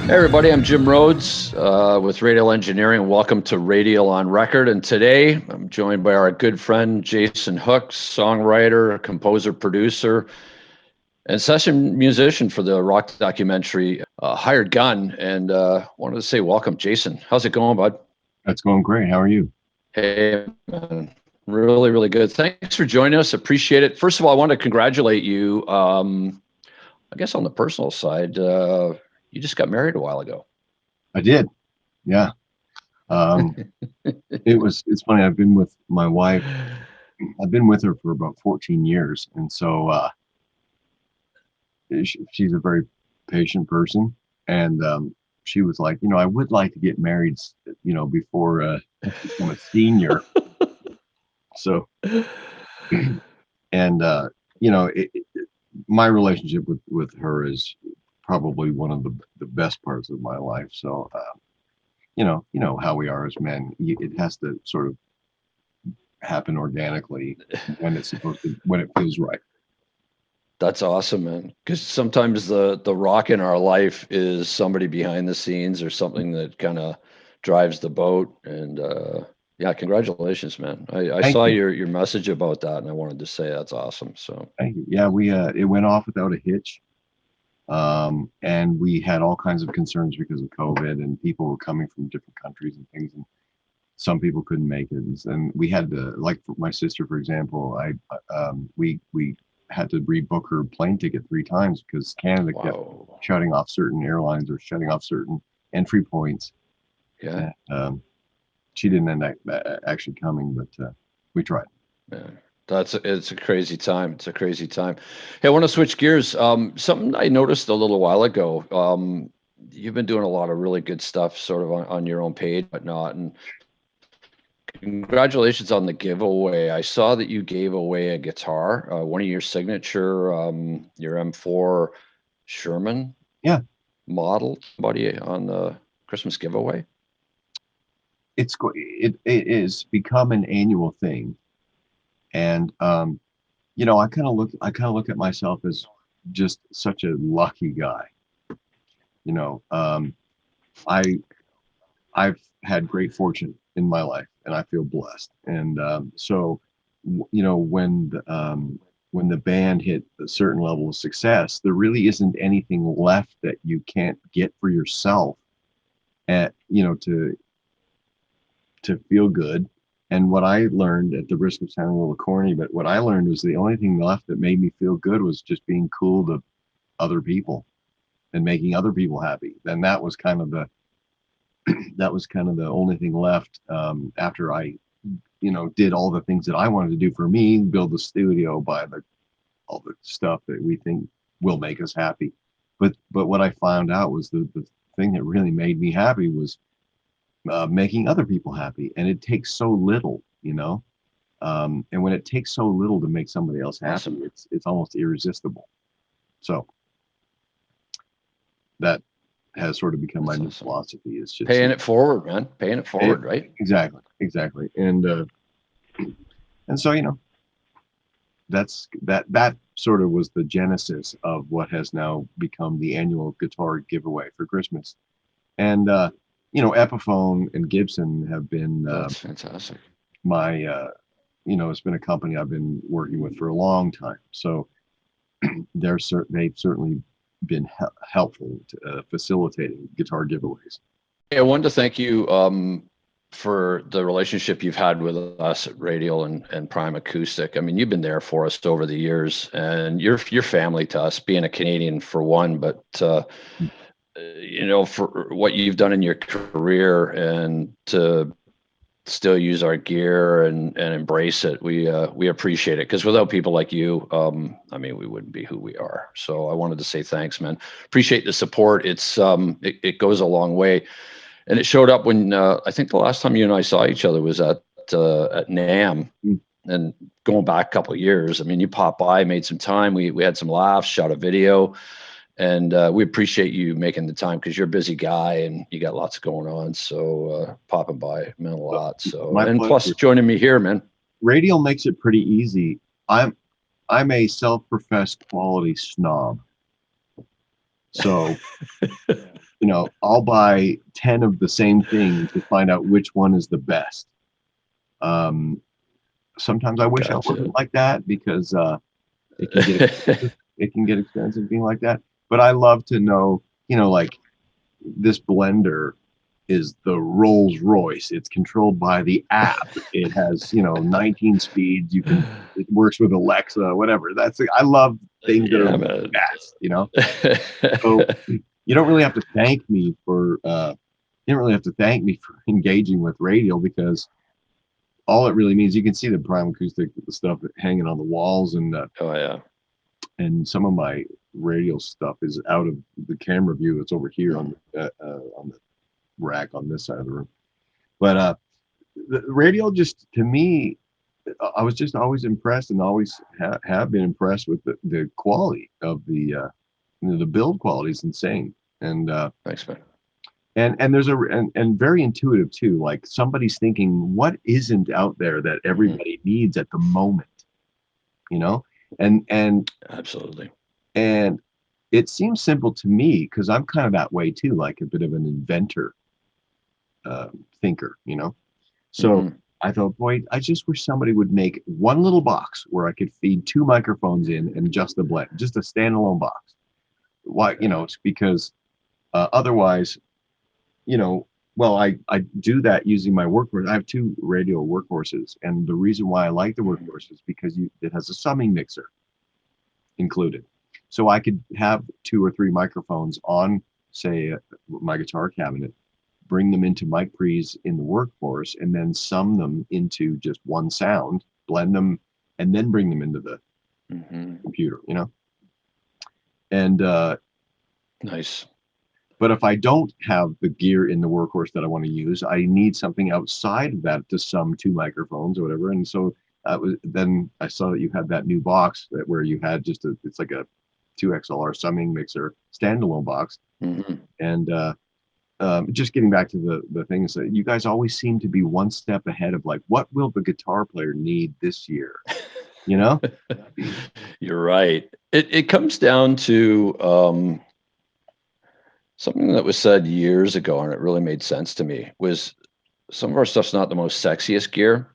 Hey everybody, I'm Jim Rhodes with Radial Engineering. Welcome to Radial on Record. And today I'm joined by our good friend Jason Hooks, songwriter, composer, producer, and session musician for the rock documentary Hired Gun. And wanted to say welcome, Jason. How's it going, bud? That's going great. How are you? Hey, man. Really, really good. Thanks for joining us. Appreciate it. First of all, I want to congratulate you. I guess on the personal side, you just got married a while ago. I did. Yeah. Um, it's funny. I've been with my wife. I've been with her for about 14 years. And so she's a very patient person. And she was like, I would like to get married, before I become a senior. So, and, my relationship with her is probably one of the best parts of my life. So, you know how we are as men. It has to sort of happen organically when it feels right. That's awesome, man. Because sometimes the rock in our life is somebody behind the scenes or something that kind of drives the boat. And yeah, congratulations, man. I Thank saw you. your message about that, and I wanted to say that's awesome. So Thank you. Yeah, we it went off without a hitch. And we had all kinds of concerns because of COVID, and people were coming from different countries and things, and some people couldn't make it, and we had to, like for my sister, for example, we had to rebook her plane ticket 3 times because Canada kept wow, shutting off certain airlines or shutting off certain entry points. yeah, And, she didn't end up actually coming, but we tried. man. It's a crazy time. It's a crazy time. Hey, I want to switch gears. Something I noticed a little while ago. You've been doing a lot of really good stuff, sort of on your own page, whatnot, and congratulations on the giveaway. I saw that you gave away a guitar, one of your signature, your M4 Sherman Yeah, model, somebody on the Christmas giveaway. it is become an annual thing, and I kind of look at myself as just such a lucky guy. You know, I I've had great fortune in my life, and I feel blessed. And so, when the band hit a certain level of success, there really isn't anything left that you can't get for yourself, at to feel good. And what I learned, at the risk of sounding a little corny, but what I learned was the only thing left that made me feel good was just being cool to other people and making other people happy. And that was kind of the only thing left, after I, did all the things that I wanted to do for me, build the studio, buy all the stuff that we think will make us happy. But what I found out was the thing that really made me happy was making other people happy, and it takes so little. And when it takes so little to make somebody else happy, Awesome. it's almost irresistible. So that has sort of become my That's new awesome. philosophy. It's just Paying it forward, man. Paying it it, forward, right? exactly. And so, that sort of was the genesis of what has now become the annual guitar giveaway for Christmas. And Epiphone and Gibson have been, That's fantastic. my it's been a company I've been working with for a long time. So they've certainly been helpful to facilitating guitar giveaways. Hey, I wanted to thank you for the relationship you've had with us at Radial and Prime Acoustic. I mean, you've been there for us over the years, and you're family to us, being a Canadian for one, but for what you've done in your career and to still use our gear and embrace it, we appreciate it, because without people like you, I mean, we wouldn't be who we are. So I wanted to say thanks, man. Appreciate the support. It goes a long way. And it showed up when I think the last time you and I saw each other was at NAM, Mm. and going back a couple of years. I mean, you popped by, made some time. We had some laughs, shot a video, and we appreciate you making the time, because you're a busy guy and you got lots going on. So popping by meant a lot. So, My and plus pleasure. joining me here, man. Radial makes it pretty easy. I'm a self-professed quality snob. So you know, I'll buy 10 of the same thing to find out which one is the best. Um, Sometimes I wish I Gotcha. wasn't like that because it can get it can get expensive being like that. But I love to know, you know, like this blender is the Rolls Royce. It's controlled by the app. It has, you know, 19 speeds. You can, it works with Alexa, whatever. I love things that are Yeah, man. fast, you know? So you don't really have to thank me for, you don't really have to thank me for engaging with Radial because all it really means, you can see the Prime Acoustic stuff hanging on the walls, Oh yeah. and some of my Radial stuff is out of the camera view. It's over here on the rack on this side of the room. But the Radial, just to me, I was just always impressed and always have been impressed with the quality of you know, the build quality is insane. And Thanks, man. and there's and very intuitive too. Like somebody's thinking, what isn't out there that Hmm. everybody needs at the moment, you know? And Absolutely. and it seems simple to me because I'm kind of that way too, like a bit of an inventor, thinker, you know? So Hmm. I thought, boy, I just wish somebody would make one little box where I could feed two microphones in and just the blend, just a standalone box. Why, you know, it's because otherwise, you know, well, I do that using my workhorse. I have two Radial workhorses, and the reason why I like the workhorse is because it has a summing mixer included, so I could have two or three microphones on, say, my guitar cabinet, bring them into mic pre's in the workforce, and then sum them into just one sound, blend them, and then bring them into the Hmm. computer, you know? And, Nice. but if I don't have the gear in the workhorse that I want to use, I need something outside of that to sum two microphones or whatever. And so then I saw that you had that new box that where you had just it's like a 2XLR summing mixer standalone box. Hmm. And just getting back to the things that you guys always seem to be one step ahead of, like, what will the guitar player need this year, you know? You're right. It comes down to something that was said years ago, and it really made sense to me. Was some of our stuff's not the most sexiest gear,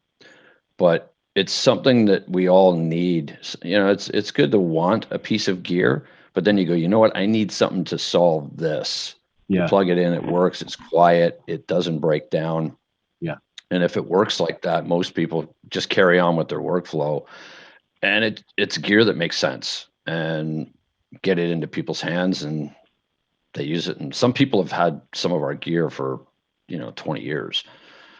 but it's something that we all need. You know, it's good to want a piece of gear, but then you go, you know what? I need something to solve this. You Yeah, plug it in, it works, it's quiet, it doesn't break down. yeah, And if it works like that, most people just carry on with their workflow. And it's gear that makes sense and get it into people's hands and they use it. And some people have had some of our gear for, 20 years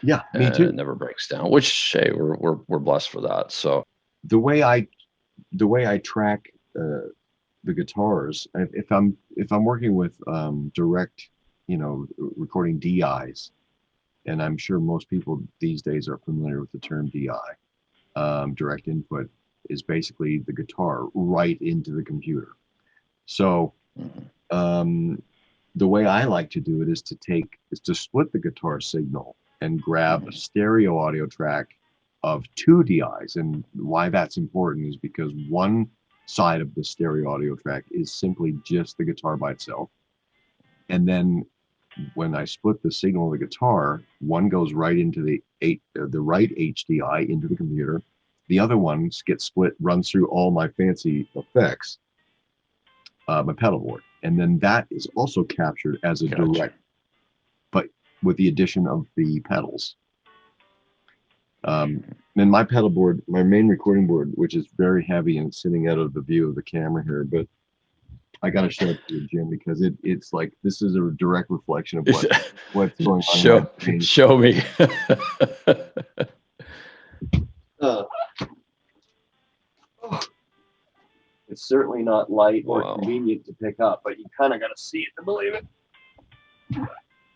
yeah. Me and it too. never breaks down, which hey, we're blessed for that. So The way I the way I track the guitars, if I'm working with direct, you know, recording DIs, and I'm sure most people these days are familiar with the term DI. Direct input is basically the guitar right into the computer. So mhm, um, the way I like to do it is to split the guitar signal and grab a mhm, stereo audio track of two DIs. And why that's important is because one side of the stereo audio track is simply just the guitar by itself. And then when I split the signal of the guitar, one goes right into the right HDI into the computer. The other ones get split, runs through all my fancy effects, my pedal board, and then that is also captured as a gotcha. direct, but with the addition of the pedals. Um, and my pedal board, my main recording board, which is very heavy and it's sitting out of the view of the camera here, but I got to show it to you, Jim, because it's like this is a direct reflection of what's going on in my show brain. show me. Uh, it's certainly not light or Wow. convenient to pick up, but you kind of got to see it to believe it.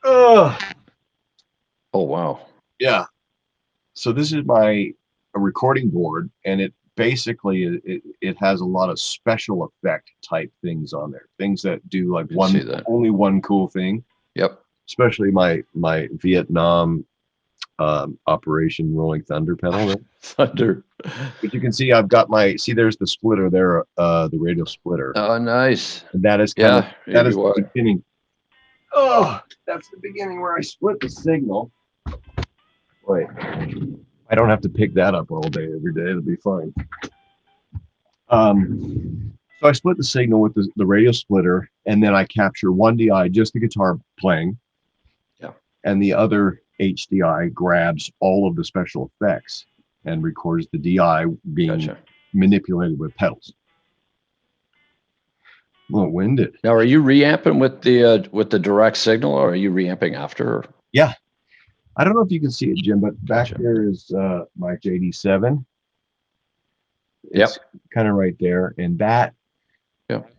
Oh, Oh wow. yeah. So this is my a recording board, and it basically it has a lot of special effect type things on there, things that do like I can see that. only one cool thing, Yep. especially my Vietnam Operation Rolling Thunder pedal there. Thunder. But you can see I've got there's the splitter there, the radial splitter, Oh, nice. and that is kind of Yeah, that maybe is the what? beginning Oh, that's the beginning where I split the signal. Wait, I don't have to pick that up all day every day. It'll be fine. So I split the signal with the radio splitter, and then I capture one DI, just the guitar playing, Yeah. and the other HDI grabs all of the special effects and records the DI being Gotcha. manipulated with pedals. A little winded. Now, are you reamping with the direct signal, or are you reamping after? Yeah. I don't know if you can see it, Jim, but back Gotcha. there is my JD7. Yep. It's kind of right there, and that Yep.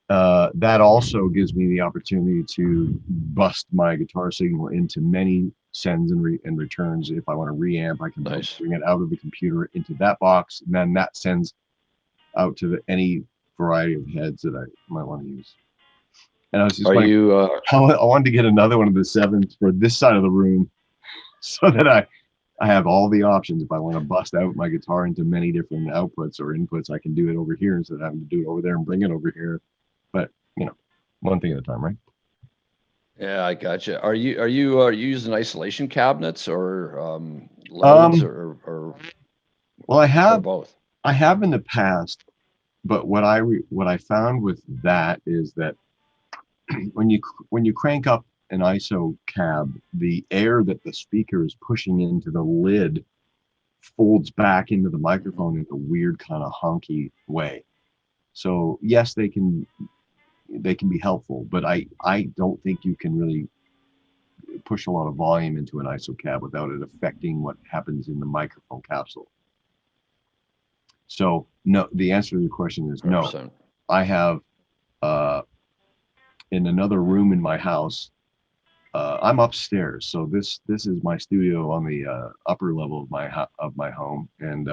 that also gives me the opportunity to bust my guitar signal into many sends and returns. If I want to reamp, I can Nice. bring it out of the computer into that box, and then that sends out to any variety of heads that I might want to use. And I was just Are you? I wanted to get another one of the sevens for this side of the room, so that I have all the options. If I want to bust out my guitar into many different outputs or inputs, I can do it over here instead of having to do it over there and bring it over here. But one thing at a time, right? Yeah, I gotcha. Are you using isolation cabinets or loads or Well, or both? I have in the past, but what I found with that is that when you crank up an ISO cab, the air that the speaker is pushing into the lid folds back into the microphone in a weird kind of honky way. So yes, they can be helpful, but I don't think you can really push a lot of volume into an ISO cab without it affecting what happens in the microphone capsule. So no, the answer to the question is no. 100%. I have in another room in my house. I'm upstairs, so this is my studio on the upper level of my home, and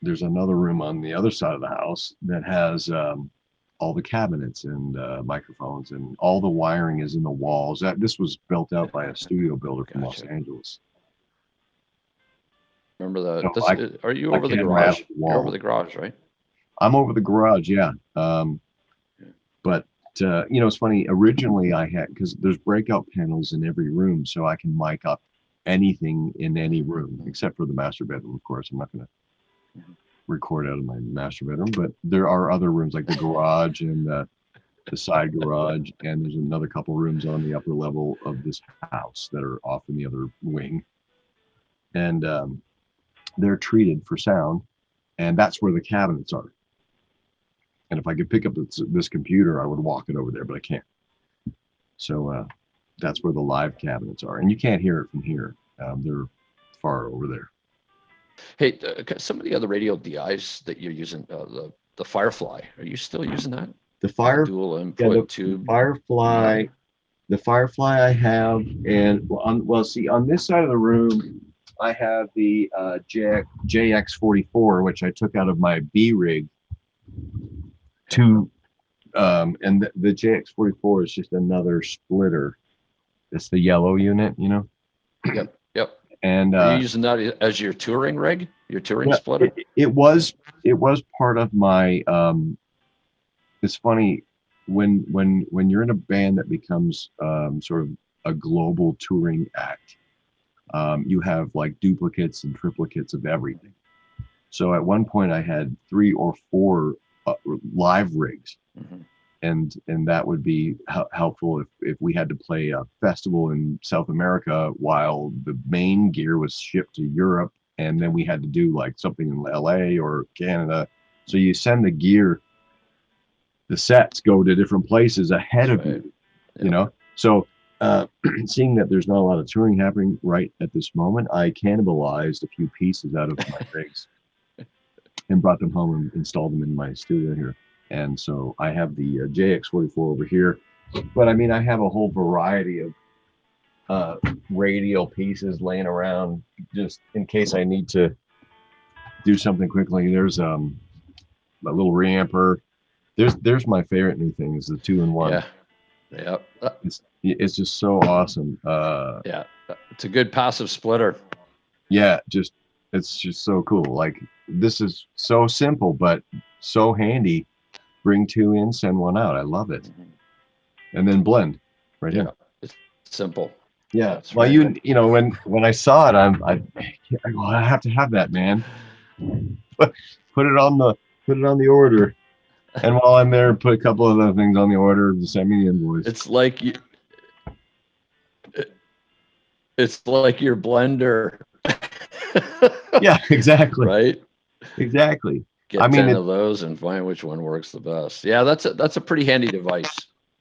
there's another room on the other side of the house that has all the cabinets and microphones, and all the wiring is in the walls. This was built out by a studio builder from Los Gotcha. Angeles. Remember that? So Are you I over the can't garage? rattle the You're over wall. the garage, right? I'm over the garage, yeah. Yeah. But it's funny. Originally, I had, because there's breakout panels in every room, so I can mic up anything in any room except for the master bedroom. Of course, I'm not going to record out of my master bedroom, but there are other rooms like the garage and the side garage, and there's another couple rooms on the upper level of this house that are off in the other wing, and they're treated for sound, and that's where the cabinets are. And if I could pick up this computer, I would walk it over there, but I can't. So that's where the live cabinets are, and you can't hear it from here. They're far over there. Hey, some of the other radio DIs that you're using, the Firefly, are you still using that? The Dual input tube. Firefly, the Firefly I have, and on this side of the room, I have the JX44, which I took out of my B rig to, and the JX44 is just another splitter. It's the yellow unit, Yep. Yep. And Are you using that as your touring rig, your touring splitter? it was part of my. It's funny when you're in a band that becomes sort of a global touring act. You have like duplicates and triplicates of everything. So at one point I had 3 or 4 live rigs, and that would be helpful if we had to play a festival in South America while the main gear was shipped to Europe, and then we had to do like something in LA or Canada. So you send the gear, the sets go to different places ahead of you, So seeing that there's not a lot of touring happening right at this moment, I cannibalized a few pieces out of my rigs and brought them home and installed them in my studio here. And so I have the JX44 over here, but I mean, I have a whole variety of radial pieces laying around just in case I need to do something quickly. There's a little reamper. There's my favorite new thing is the 2-in-1. Yeah. It's just so awesome. Yeah, it's a good passive splitter. Yeah, it's just so cool. Like, this is so simple but so handy bring two in, send one out. I love it. Mhm. And then blend right Yeah, here. it's simple. Yeah. That's Well, right. you know, when I saw it, I have to have that, man. Put it on the order. And while I'm there, put a couple of other things on the order to send me the invoice. It's like you, it's like your blender, Yeah, exactly. right? Exactly. I Get mean 10 it of those and find which one works the best. Yeah, that's a pretty handy device,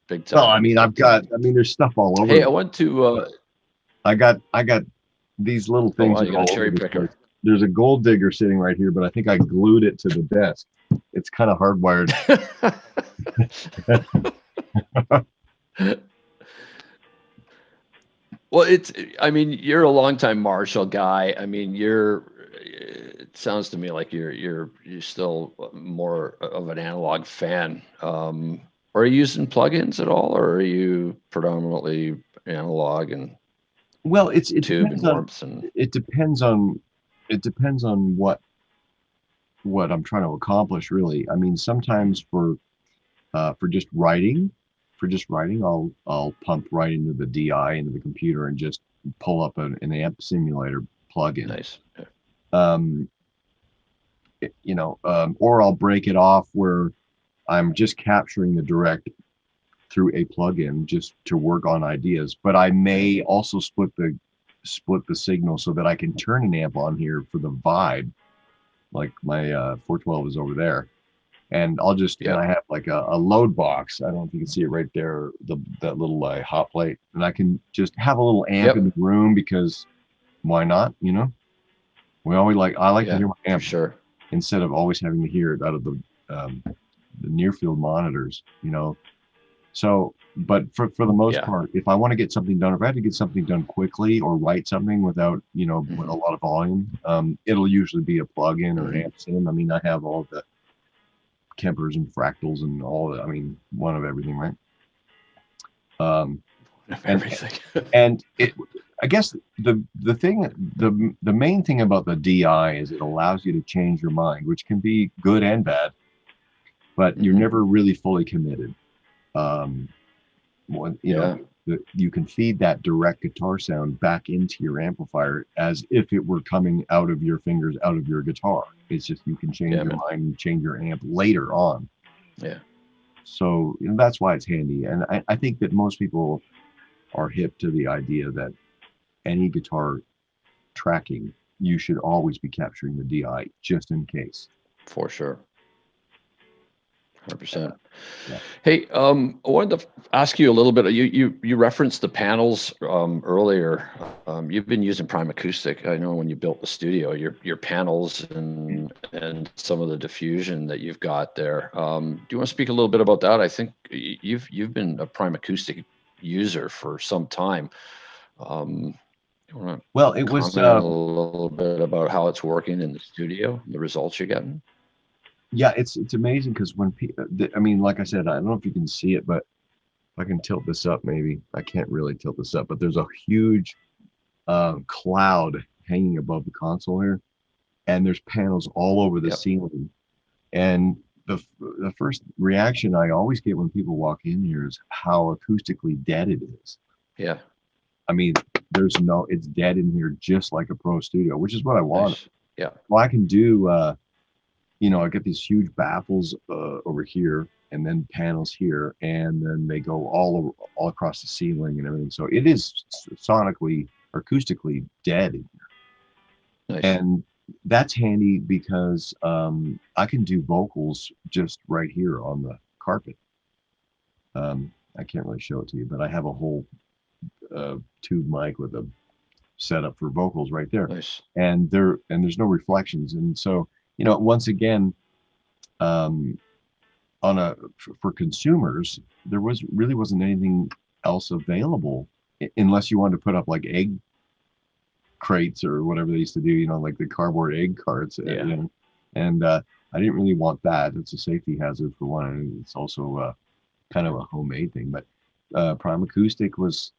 big well, I time. mean there's stuff all over Hey, I the went to I got these little oh things wow, here you got a all over cherry this place. picker. There's a gold digger sitting right here, but I think I glued it to the desk. It's kind of hardwired. Well, I mean, you're a longtime Marshall guy. I mean, it sounds to me like you're still more of an analog fan. Are you using plugins at all, or are you predominantly analog and Well, it tube depends and on warmths and it depends on it depends on what I'm trying to accomplish, really. I mean, sometimes for just writing, I'll pump right into the DI into the computer and just pull up an amp simulator plugin. nice? Yeah. Um, or I'll break it off where I'm just capturing the direct through a plugin just to work on ideas. But I Yeah. may also split the signal so that I can turn an amp on here for the vibe. Like my 412 is over there, and Yeah. I have like a load box. I don't know if you can see it right there, that little hot plate, and I can just have a little amp in Yep. the room because why not? I like to Yeah. hear my For amp sure. instead of always having to hear it out of the near field monitors. So, but for the most Yeah. part, if I want to get something done, if I have to get something done quickly or write something without, with a Hmm. lot of volume, it'll usually be a plugin or an Hmm. amp sim. I mean, I have all the Kempers and fractals and all that. I mean, one of everything, right? Um, and Everything. and it, I guess the main thing about the DI is it allows you to change your mind, which can be good and bad, but you're Hmm. never really fully committed. Um, one, Yeah. you can feed that direct guitar sound back into your amplifier as if it were coming out of your fingers, out of your guitar. It's just you can change Yeah, your man. mind and change your amp later on. Yeah. So that's why it's handy. And I think that most people are hip to the idea that any guitar tracking, you should always be capturing the DI just in case. For sure. Uh, 100%. yeah. Hey, I wanted to ask you a little bit. You referenced the panels earlier. You've been using Prime Acoustic. I know when you built the studio, your panels and some of the diffusion that you've got there. Do you want to speak a little bit about that? I think you've been a Prime Acoustic user for some time. You want to Well, it was comment a little bit about how it's working in the studio, the results you're getting? yeah, it's amazing because I mean, like I said, I don't know if you can see it, but if I can tilt this up, maybe I can't really tilt this up, but there's a huge cloud hanging above the console here, and there's panels all over the Yep. ceiling. And the first reaction I always get when people walk in here is how acoustically dead it is. Yeah. I mean, it's dead in here just like a pro studio, which is what I want. Nice. Yeah. Well, I can do, I get these huge baffles over here, and then panels here, and then they go all across the ceiling and everything. So it is sonically or acoustically dead, Nice. and that's handy because I can do vocals just right here on the carpet. I can't really show it to you, but I have a whole tube mic with a setup for vocals right there, Nice. and there's no reflections, and so once again, um, for consumers, there wasn't anything else available unless you wanted to put up like egg crates or whatever they used to do, like the cardboard egg carts, Yeah. and I didn't really want that. It's a safety hazard for one, and it's also kind of a homemade thing. But Prime Acoustic was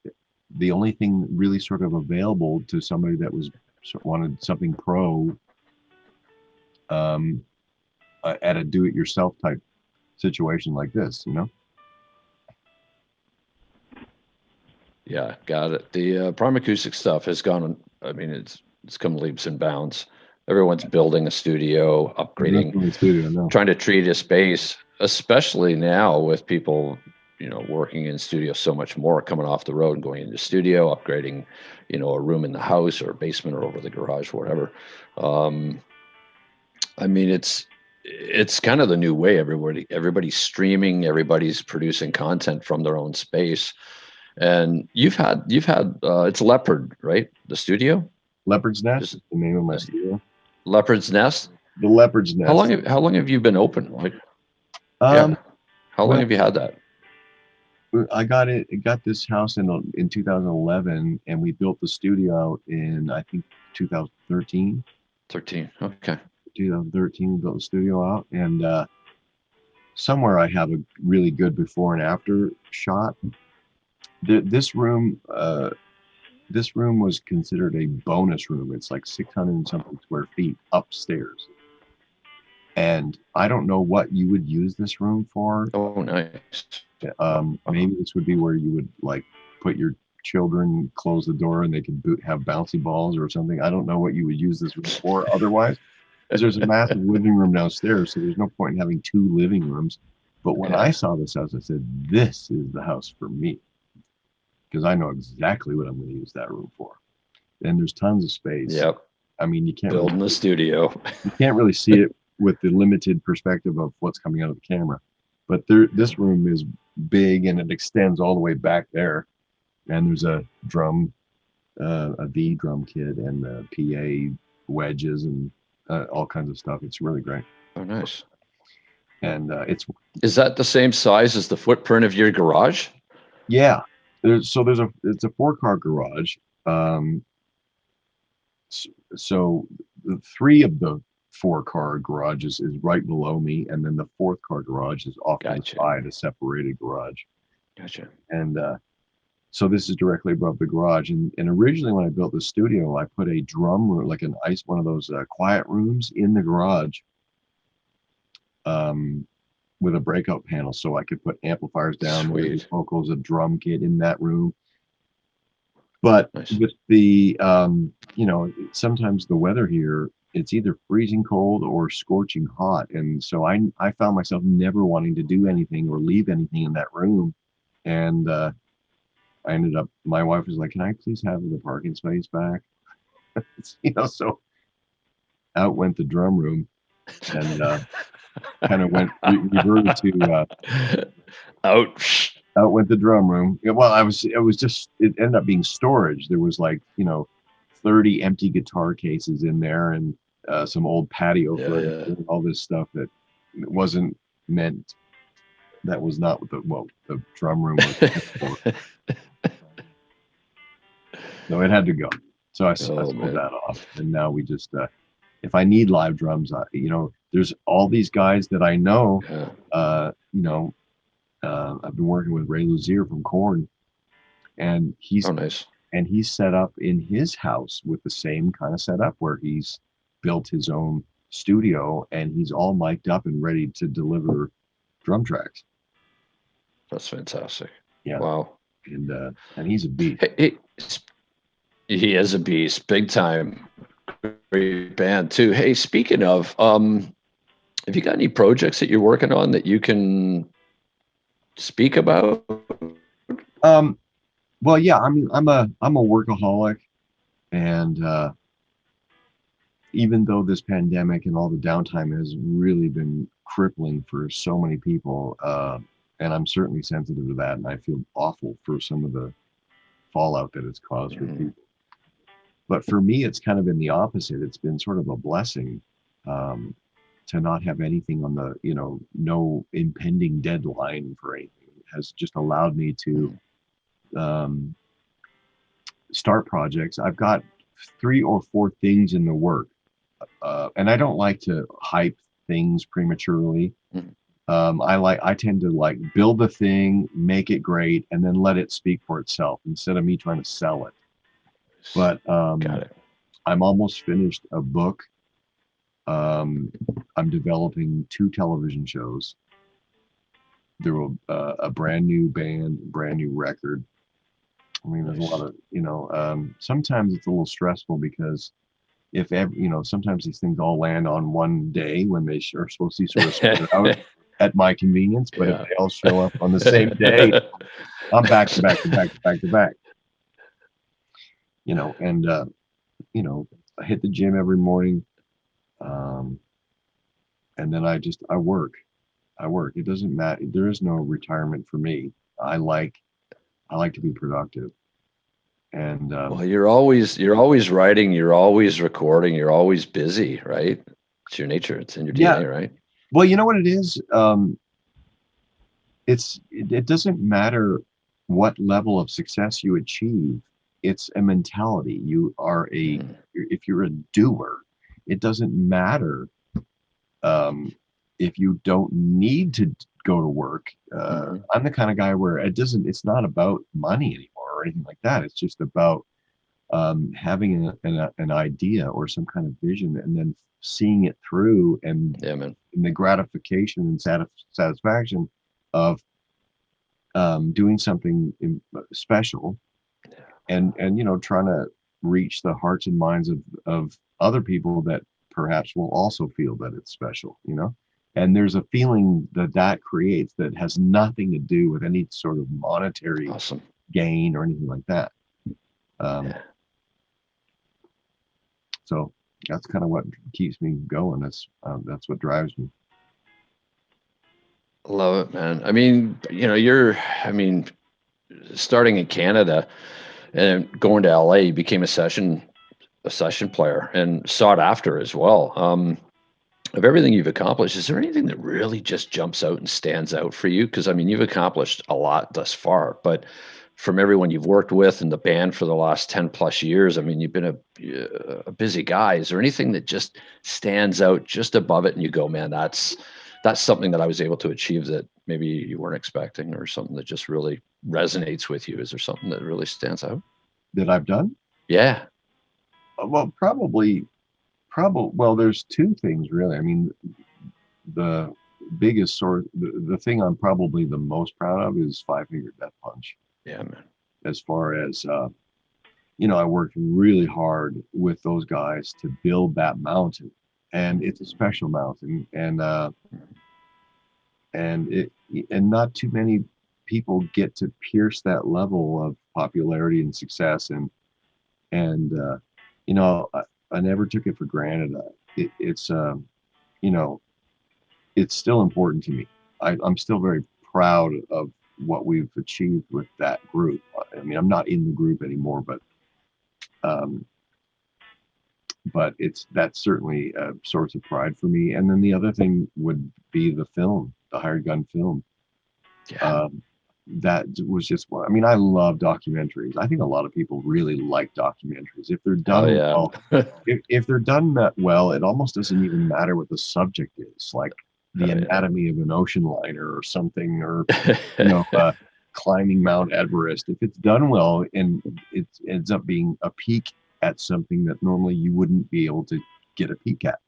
the only thing really sort of available to somebody that wanted something pro, um, at a do-it-yourself type situation like this, you know? Yeah, got it. The Prime Acoustic stuff has gone. I mean, it's come leaps and bounds. Everyone's building a studio, upgrading, Definitely studio, no. trying to treat a space, especially now with people, working in studio so much more, coming off the road and going into studio, upgrading, a room in the house or a basement or over the garage, whatever. Um, I mean, it's kind of the new way. Everybody's streaming, everybody's producing content from their own space. And you've had it's Leopard, right? The studio, Leopard's Nest just is the name of my studio. Leopard's Nest. The Leopard's How long Nest. how long have you been open? Like, Um, yeah, how long well, have you had that? I got this house in 2011, and we built the studio out in, I think, 2013. 13. Okay. 2013, we built the studio out, and somewhere I have a really good before and after shot. This room, this room was considered a bonus room. It's like 600 and something square feet upstairs. And I don't know what you would use this room for. Oh, nice. Maybe this would be where you would like put your children, close the door, and they could have bouncy balls or something. I don't know what you would use this room for otherwise, because there's a massive living room downstairs, so there's no point in having two living rooms. But when I Yeah. saw this house, I said, "This is the house for me," because I know exactly what I'm going to use that room for. And there's tons of space. Yep. I mean, Building a studio. you can't really see it with the limited perspective of what's coming out of the camera. But this room is big and it extends all the way back there. And there's a drum, a V drum kit and PA wedges and all kinds of stuff. It's really great. Oh, nice. And Is that the same size as the footprint of your garage? yeah, it's a 4-car garage. Um, so the 3 of the 4-car garages is right below me, and then the 4th car garage is off to the Gotcha. side, a separated garage. Gotcha. And so this is directly above the garage. And originally, when I built the studio, I put a drum room, like one of those quiet rooms, in the garage, with a breakout panel, so I could put amplifiers down there, Sweet. vocals, a drum kit in that room. But Nice. with the, sometimes the weather here, it's either freezing cold or scorching hot. And so I found myself never wanting to do anything or leave anything in that room. And I ended up, my wife was like, "Can I please have the parking space back?" So out went the drum room, and kind of reverted to, Ouch. out went the drum room. Yeah, well, it ended up being storage. There was like, 30 empty guitar cases in there, and some old patio Yeah, furniture, yeah. and all this stuff that wasn't meant, that was not what the drum room was meant for. So it had to go. So I Oh, sold man. that off, and now we just, if I need live drums, there's all these guys that I know. Yeah. I've been working with Ray Luzier from Korn, and Oh, nice. he's set up in his house with the same kind of setup where he's built his own studio, and he's all mic'd up and ready to deliver drum tracks. That's fantastic. Yeah, Wow. and he's a beast. Hey, he is a beast, big time. Great band too. Hey, speaking of, have you got any projects that you're working on that you can speak about? Well, yeah, I mean, I'm a workaholic, and even though this pandemic and all the downtime has really been crippling for so many people, and I'm certainly sensitive to that, and I feel awful for some of the fallout that it's caused for Mhm. people. But for me, it's kind of been the opposite. It's been sort of a blessing, to not have anything on the, no impending deadline for anything. It has just allowed me to um, start projects. I've got 3 or 4 things in the work, and I don't like to hype things prematurely. Mhm. I tend to like build the thing, make it great, and then let it speak for itself instead of me trying to sell it. But Got it. I'm almost finished a book. I'm developing 2 television shows. there will a brand new band, brand new record. I mean, there's a lot Nice. of, sometimes it's a little stressful because if ever, sometimes these things all land on one day when they are supposed to sort of spread it out at my convenience. But if Yeah. they all show up on the same day, I'm back to back to back to back to back, and, I hit the gym every morning. Um, and then I work. I work. It doesn't matter. There is no retirement for me. I like I like to be productive. And Well, you're always writing, you're always recording, you're always busy, right? It's your nature. It's in your yeah, DNA, right? well, you know what it is? It doesn't matter what level of success you achieve. It's a mentality. Mm, If you're a doer, it doesn't matter um, if you don't need to go to work. mhm. I'm the kind of guy where it's not about money anymore or anything like that. It's just about having an idea or some kind of vision and then seeing it through Yeah, man. and the gratification and satisfaction of doing something special and trying to reach the hearts and minds of other people that perhaps will also feel that it's special. And there's a feeling that creates that has nothing to do with any sort of monetary Awesome. gain or anything like that. um, Yeah. so that's kind of what keeps me going. That's what drives me. Love it, man. I mean, I mean, starting in Canada and going to LA, you became a session player and sought after as well. Of everything you've accomplished, is there anything that really just jumps out and stands out for you? Because I mean, you've accomplished a lot thus far, but from everyone you've worked with in the band for the last 10 plus years, I mean, you've been a busy guy. Is there anything that just stands out just above it and you go, man, that's something that I was able to achieve that maybe you weren't expecting, or something that just really resonates with you? Is there something that really stands out? That I've done. Yeah. Well, probably, well, there's two things really. I mean, the the thing I'm probably the most proud of is Five Finger Death Punch. Yeah, man. As far as I worked really hard with those guys to build that mountain, and it's a special mountain, and it and not too many people get to pierce that level of popularity and success, and you know I, I never took it for granted. You know it's still important to me. I'm still very proud of what we've achieved with that group. I mean, I'm not in the group anymore, um, but that's certainly a source of pride for me. And then the other thing would be the film, the Hired Gun film. Yeah. Um, that was just one. I mean, I love documentaries. I think a lot of people really like documentaries if they're Hell done yeah. well. If they're done that well, it almost doesn't even matter what the subject is, like the Hell yeah. anatomy of an ocean liner or something, or you know, climbing Mount Everest. If it's done well and it ends up being a peek at something that normally you wouldn't be able to get a peek at,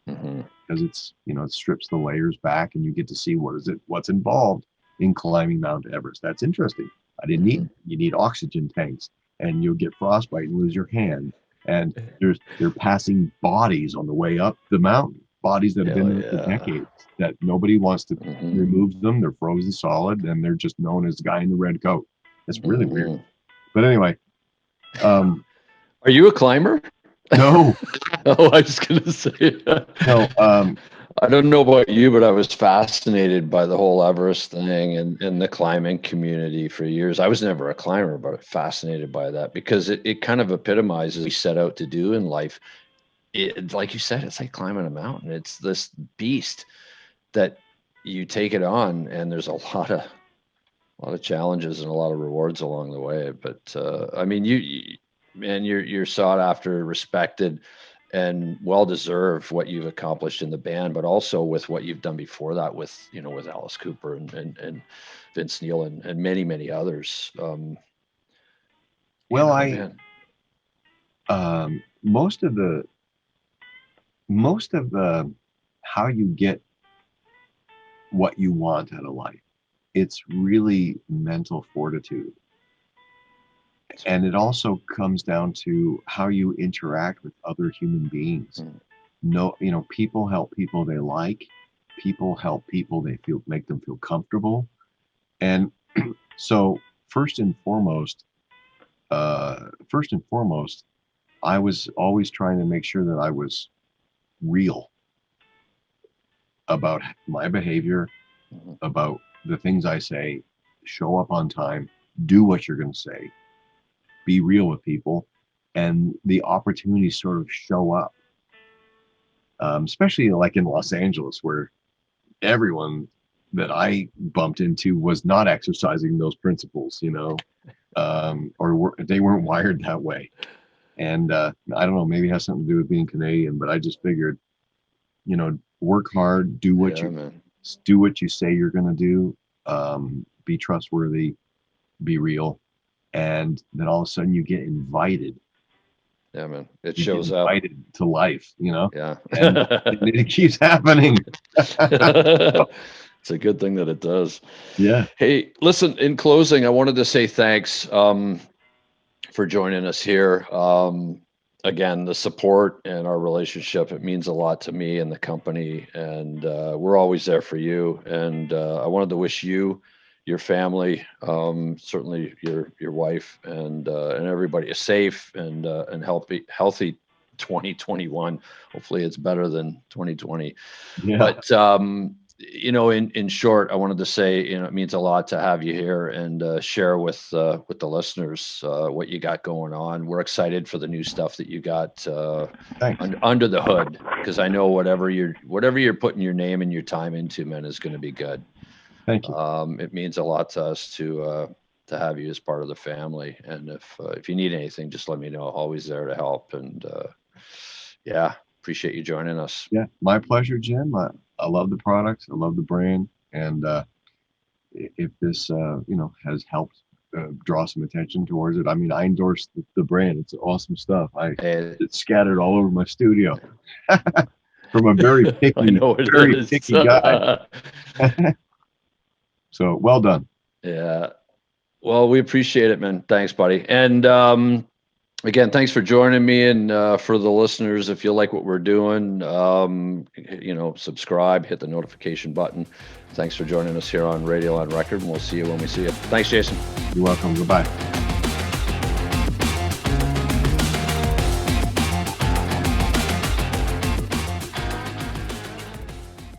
Mhm. because it strips the layers back and you get to see what's involved in climbing Mount Everest. That's interesting. I didn't need Mhm. You need oxygen tanks, and you'll get frostbite and lose your hand. And they're passing bodies on the way up the mountain, bodies that have been Hell there for yeah. decades that nobody wants to Mhm. remove them. They're frozen solid, and they're just known as the guy in the red coat. It's really weird. Mhm. But anyway, um, Are you a climber? no, Oh, I was gonna say, no, I don't know about you, but I was fascinated by the whole Everest thing and the climbing community for years. I was never a climber, but fascinated by that because it kind of epitomizes what we set out to do in life. Like you said, it's like climbing a mountain. It's this beast that you take it on, and there's a lot of challenges and a lot of rewards along the way. But I mean, man, you're sought after, respected, and well deserved what you've accomplished in the band, but also with what you've done before that with with Alice Cooper and Vince Neil and many many others. well, Man. um, most of the how you get what you want out of life it's really mental fortitude. And it also comes down to how you interact with other human beings. Mm. No, people help people they like. People help people they feel, make them feel comfortable. And so first and foremost, I was always trying to make sure that I was real about my behavior, Mhm. about the things I say, show up on time, do what you're going to say, be real with people, and the opportunities sort of show up. Especially like in Los Angeles, where everyone that I bumped into was not exercising those principles, they weren't wired that way. And I don't know, maybe it has something to do with being Canadian, but I just figured, work hard, Yeah, man. do what you say you're going to do, be trustworthy, be real, and then all of a sudden you get invited. Yeah, man. It You get shows up. invited to life, Yeah. and it keeps happening. It's a good thing that it does. Yeah, Hey, listen, in closing, I wanted to say thanks for joining us here. Again, the support and our relationship, it means a lot to me and the company, and we're always there for you. And I wanted to wish you, your family, certainly your wife, and everybody a safe and healthy 2021. Hopefully, it's better than 2020. yeah. But in short, I wanted to say, it means a lot to have you here and share with the listeners what you got going on. We're excited for the new stuff that you got Thanks. under the hood, because I know whatever you're putting your name and your time into, man, is going to be good. Thank you. It means a lot to us to have you as part of the family. And if you need anything, just let me know. Always there to help. And yeah, appreciate you joining us. Yeah, my pleasure, Jim. I love the product. I love the brand. And if this, has helped draw some attention towards it, I mean, I endorse the brand. It's awesome stuff. Hey, It's scattered all over my studio from a very I know it very is. picky guy. So well done. Yeah. Well, we appreciate it, man. Thanks, buddy. And again, thanks for joining me. And for the listeners, if you like what we're doing, subscribe, hit the notification button. Thanks for joining us here on Radial on Record, and we'll see you when we see you. Thanks, Jason. You're welcome. Goodbye.